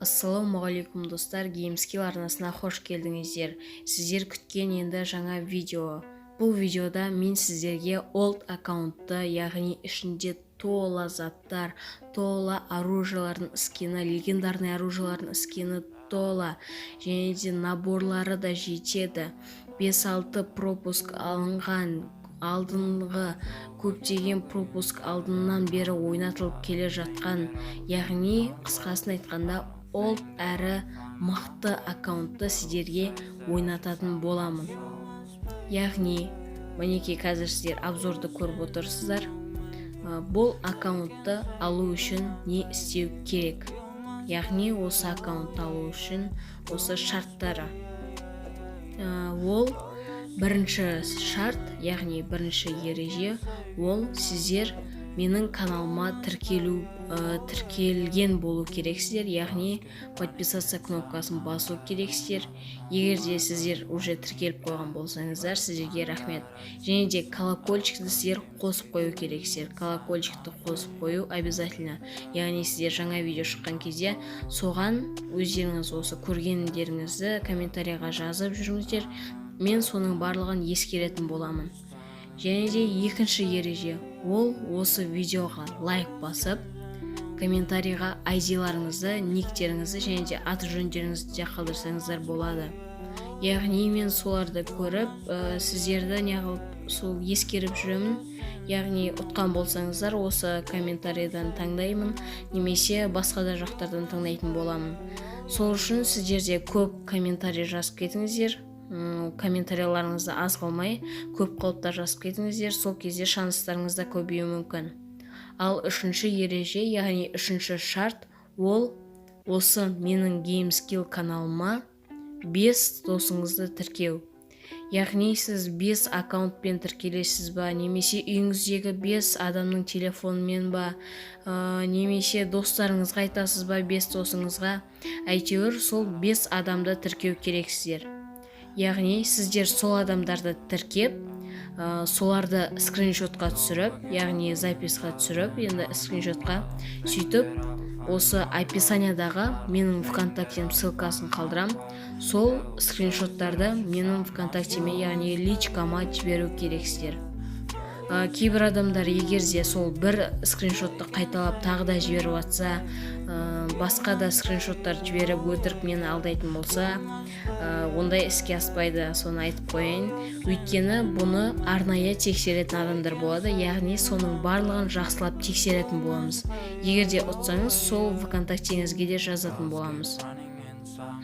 Ассалаумағалейкум достар, GameSkill арнасына қош келдіңіздер. Сіздер күткен енді жаңа видео. Бұл видеода мен сіздерге олд аккаунтты, яғни ішінде тола заттар, тола оружиялардың скины, легендарный оружиялардың скины тола, және де наборлары да жетеді. 5-6 пропуск алынған, алдыңғы көптеген пропуск алдынан бері ойнатылып келе жатқан, яғни қысқасын айтқанда олд әрі мықты аккаунтты сіздерге ойнататын боламын. Яғни мінекей қазір сіздер обзорды көріп отырсыздар. Бұл аккаунтты алу үшін не істеу керек? Яғни осы аккаунтты алу үшін осы шарттары. Ол бірінші шарт, яғни бірінші ереже, ол сіздер менің каналыма тіркелген болу керексіздер, яғни подписаться кнопкасын басу керексіздер. Егер де сіздер уже тіркеліп қойған болсаңыздар, сіздерге рахмет. Және де колокольчикті сіздер қосып қою керексіздер. Колокольчикті қосып қою обязательно. Яғни сіздер жаңа видео шыққан кезде соған өздеріңіз осы көргендеріңізді комментарийға жазып жүріңіздер. Мен соның барлығын ескеретін боламын. Және де екінші ереже, ол осы видеоға лайк басып, комментарийға айдиларыңызды, никтеріңізді және де аты жөндеріңізді де қалдырсаңыздар болады. Яғни мен соларды көріп, сіздерді сол ескеріп жүремін. Яғни ұтқан болсаңыздар, осы комментарийдан таңдаймын, немесе басқа да жақтардан таңдайтын боламын. Сол үшін сіздерде көп комментарий жазып кетіңіздер. Комментарияларыңызды аз қалмай, көп қалыпта жазып кетіңіздер, сол кезде шанстарыңыз да көбеюі мүмкін. Ал үшінші ереже, яғни үшінші шарт, ол осы менің GameSkill каналыма 5 досыңызды тіркеу. Яғни сіз 5 аккаунтпен тіркелесіз ба, немесе үйіңіздегі 5 адамның телефонымен ба, немесе достарыңызға айтасыз ба, 5 досыңызға. Әйтеуір сол 5 адамды тіркеу керексіздер. Яғни сіздер сол адамдарды тіркеп, соларды скриншотқа түсіріп, яғни записқа түсіріп, енді скриншотқа сөйтіп, осы описаниядағы менің ВКонтактем ссылкасын қалдырам. Сол скриншоттарды менің ВКонтактеме, яғни личкама жіберу керексіздер. Кейбір адамдар егер де сол бір скриншотты қайталап тағы да жіберіп жатса, басқа да скриншоттар жіберіп өтірік мені алдайтын болса, ондай іске аспайды, соны айтып қояйын. Өйткені бұны арнайы тексеретін адамдар болады, яғни соның барлығын жақсылап тексеретін боламыз. Егер де ұтсаңыз, сол ВКонтактеңізге де жазатын боламыз.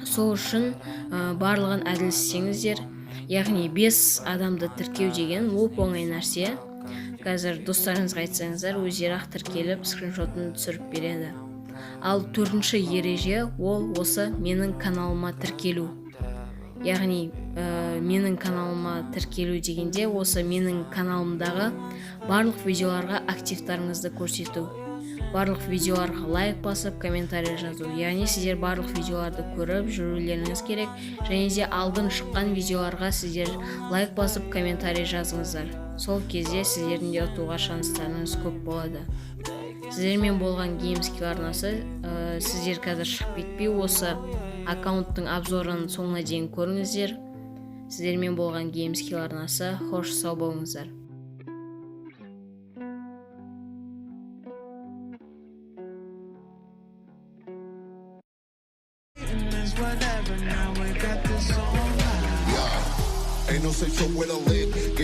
Сол үшін барлығын әділ істеңіздер. Яғни 5 адамды тіркеу деген ол оңай нәрсе. Қазір достарыңызға айтсаңыздар, өздері-ақ тіркеліп скриншотын түсіріп береді. Ал төртінші ереже, ол осы менің каналыма тіркелу. Яғни менің каналыма тіркелу дегенде, осы менің каналымдағы барлық видеоларға активтарыңызды көрсету. Барлық видеоларға лайк басып, комментарий жазу. Яғни сіздер барлық видеоларды көріп жүрулеріңіз керек. Және де алдын шыққан видеоларға сіздер лайк басып, комментарий жазыңыздар. Сол кезде сіздердің де ұтуға шанстарыңыз көп болады. Сіздермен болған GameSkill арнасы, сіздер қазір шығып кетпей, осы аккаунттың обзорын соңына дейін көріңіздер. Сіздермен болған GameSkill арнасы, хош сау болыңыздар. Ain't no safe somewhere to live.